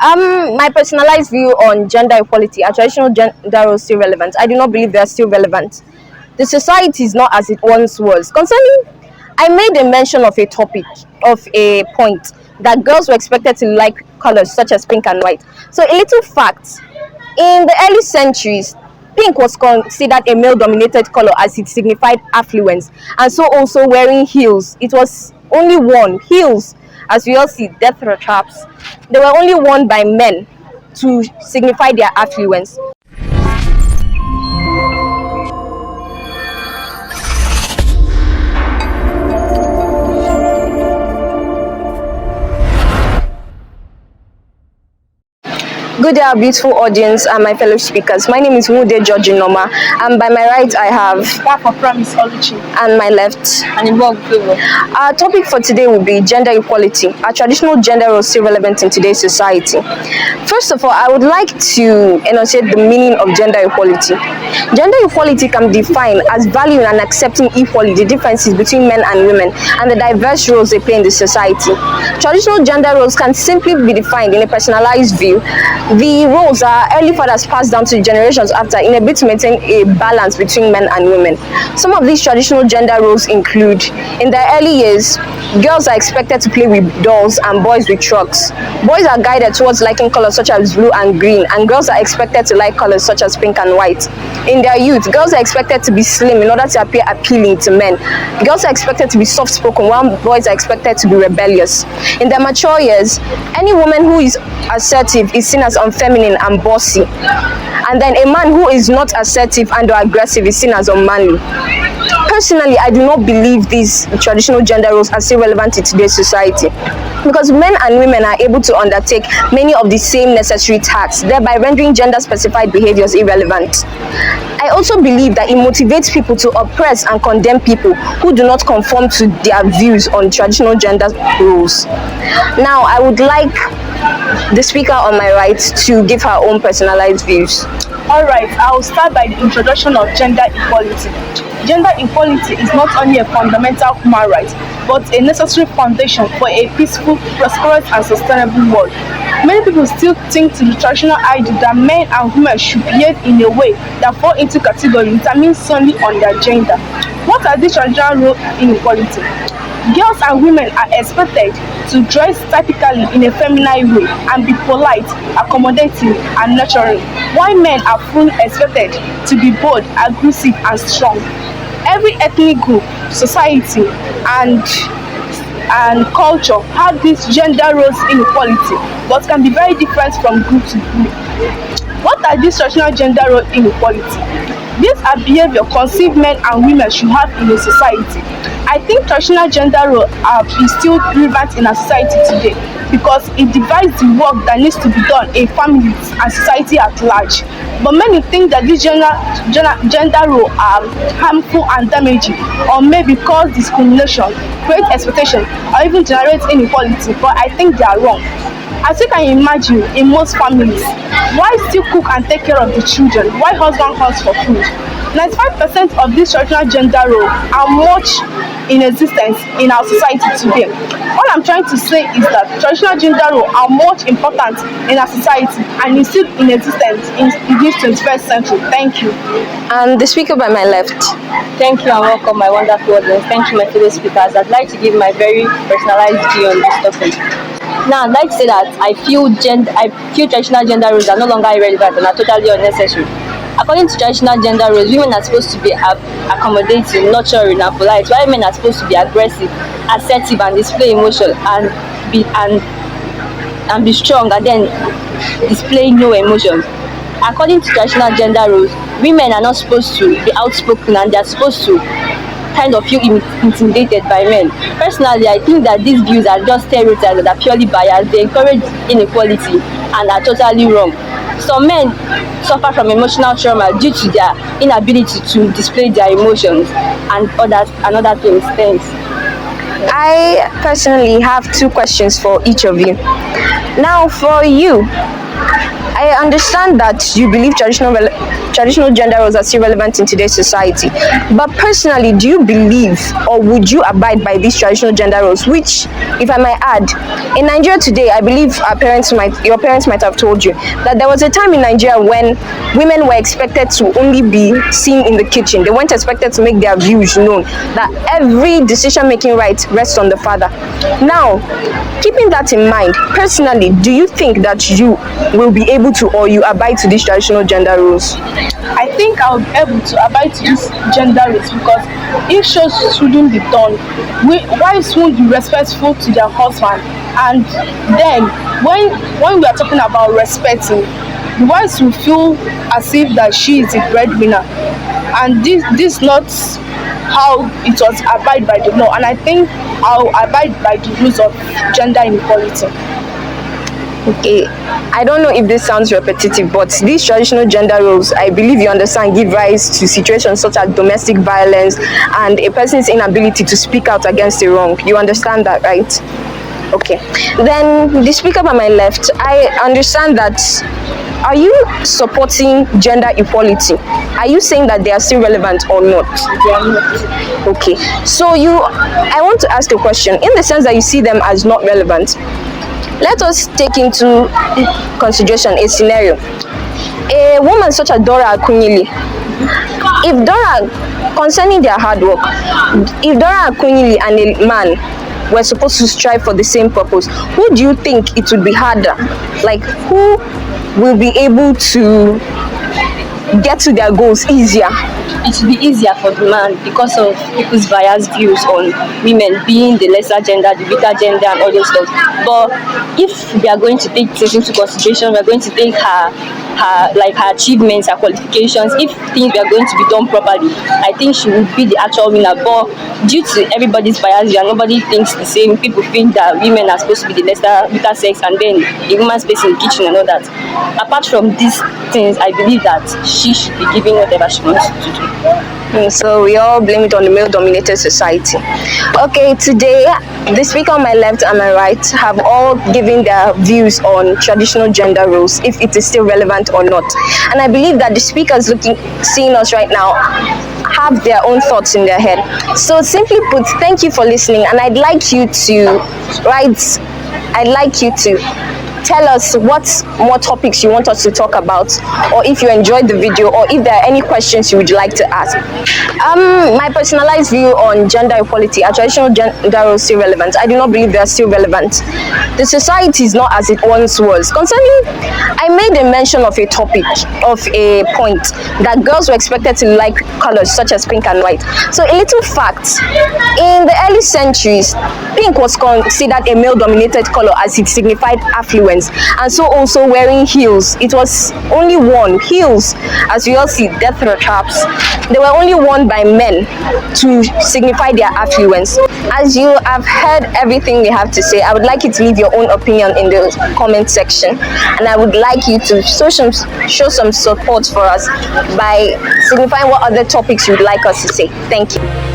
My personalized view on gender equality, are traditional gender roles still relevant? I do not believe they are still relevant. The society is not as it once was. Concerning, I made a mention of a topic, of a point, that girls were expected to like colors such as pink and white. So, a little fact, in the early centuries, pink was considered a male dominated color as it signified affluence, and so also wearing heels. It was only worn, heels, as we all see, death traps, they were only worn by men to signify their affluence. Good day, our beautiful audience and my fellow speakers. My name is Mude Georgie Noma, and by my right I have Papa Promise Oluchi, and my left. and Involve Global. Our topic for today will be gender equality. Are traditional gender roles still relevant in today's society? First of all, I would like to enunciate the meaning of gender equality. Gender equality can be defined as valuing and accepting equally the differences between men and women and the diverse roles they play in the society. Traditional gender roles can simply be defined in a personalized view. The roles are early fathers passed down to generations after in a bid to maintain a balance between men and women. Some of these traditional gender roles include, in their early years, girls are expected to play with dolls and boys with trucks. Boys are guided towards liking colors such as blue and green, and girls are expected to like colors such as pink and white. In their youth, girls are expected to be slim in order to appear appealing to men. Girls are expected to be soft-spoken, while boys are expected to be rebellious. In their mature years, any woman who is assertive is seen as unfeminine and bossy, and then a man who is not assertive and or aggressive is seen as unmanly. Personally, I do not believe these traditional gender roles are still relevant in today's society, because men and women are able to undertake many of the same necessary tasks, thereby rendering gender-specified behaviors irrelevant. I also believe that it motivates people to oppress and condemn people who do not conform to their views on traditional gender roles. Now, I would like the speaker on my right to give her own personalized views. Alright, I'll start by the introduction of gender equality. Gender equality is not only a fundamental human right, but a necessary foundation for a peaceful, prosperous, and sustainable world. Many people still think to the traditional idea that men and women should behave in a way that fall into categories determined solely on their gender. What are these traditional roles in equality? Girls and women are expected to dress typically in a feminine way and be polite, accommodating, and nurturing, while men are fully expected to be bold, aggressive, and strong. Every ethnic group, society, and culture have these gender roles inequality, but can be very different from group to group. What are these traditional gender role inequality? These are behavior conceived men and women should have in a society. I think traditional gender role is still relevant in our society today because it divides the work that needs to be done in families and society at large. But many think that these gender role are harmful and damaging, or maybe cause discrimination, create expectation, or even generate inequality. But I think they are wrong. As you can imagine, in most families, wives still cook and take care of the children, while husband hunts for food. 95% of these traditional gender roles are much in existence in our society today. All I'm trying to say is that traditional gender roles are much important in our society and is still in existence in this 21st century. Thank you. And the speaker by my left. Thank you and welcome, my wonderful audience. Thank you, my fellow speakers. I'd like to give my very personalized view on this topic. Now, I'd like to say that I feel traditional gender roles are no longer irrelevant and are totally unnecessary. According to traditional gender roles, women are supposed to be accommodating, nurturing, and polite, while men are supposed to be aggressive, assertive, and display emotion and be strong, and then display no emotions. According to traditional gender roles, women are not supposed to be outspoken and they are supposed to kind of feel intimidated by men. Personally, I think that these views are just stereotypes that are purely biased. They encourage inequality and are totally wrong. Some men suffer from emotional trauma due to their inability to display their emotions and other things. Thanks. I personally have two questions for each of you. Now, for you, I understand that you believe traditional gender roles are still relevant in today's society, but personally, do you believe or would you abide by these traditional gender roles? Which, if I might add, in Nigeria today, I believe your parents might have told you that there was a time in Nigeria when women were expected to only be seen in the kitchen. They weren't expected to make their views known. That every decision-making right rests on the father. Now, keeping that in mind, personally, do you think that you will be able to, or you abide to these traditional gender roles? I think I'll be able to abide to this gender roles because if shows shouldn't be done, wives won't be respectful to their husband. And then when we are talking about respecting, the wives will feel as if that she is the breadwinner, and this not how it was abide by the law. And I think I'll abide by the rules of gender inequality. Okay, I don't know if this sounds repetitive, but these traditional gender roles, I believe you understand, give rise to situations such as domestic violence and a person's inability to speak out against a wrong. You understand that, right? Okay. Then the speaker by my left, I understand that. Are you supporting gender equality? Are you saying that they are still relevant or not? They are not. Okay. So I want to ask a question. In the sense that you see them as not relevant, let us take into consideration a scenario. A woman such as Dora Akunyili, if Dora, concerning their hard work, if Dora Akunyili and a man were supposed to strive for the same purpose, who do you think it would be harder? Like, who will be able to get to their goals easier? It will be easier for the man because of people's biased views on women being the lesser gender, the weaker gender, and all those stuff. But if we are going to take this into consideration, we are going to take her achievements, her qualifications. If things were going to be done properly, I think she would be the actual winner. But due to everybody's bias and nobody thinks the same, people think that women are supposed to be the lesser, weaker sex, and then a woman's place in the kitchen and all that. Apart from these things, I believe that she should be given whatever she wants to do. So we all blame it on the male-dominated society. Okay, today the speaker on my left and my right have all given their views on traditional gender roles, if it is still relevant or not. And I believe that the speakers seeing us right now have their own thoughts in their head. So simply put, thank you for listening, and I'd like you to tell us what more topics you want us to talk about, or if you enjoyed the video, or if there are any questions you would like to ask. My personalized view on gender equality: are traditional gender roles still relevant? I do not believe they are still relevant. The society is not as it once was. Concerning, I made a mention of a point that girls were expected to like colors such as pink and white. So a little fact: in the early centuries, pink was considered a male-dominated color as it signified affluence. And so also wearing heels, it was only worn, heels, as we all see, death traps, they were only worn by men to signify their affluence. As you have heard everything we have to say, I would like you to leave your own opinion in the comment section, and I would like you to show some support for us by signifying what other topics you would like us to say. Thank you.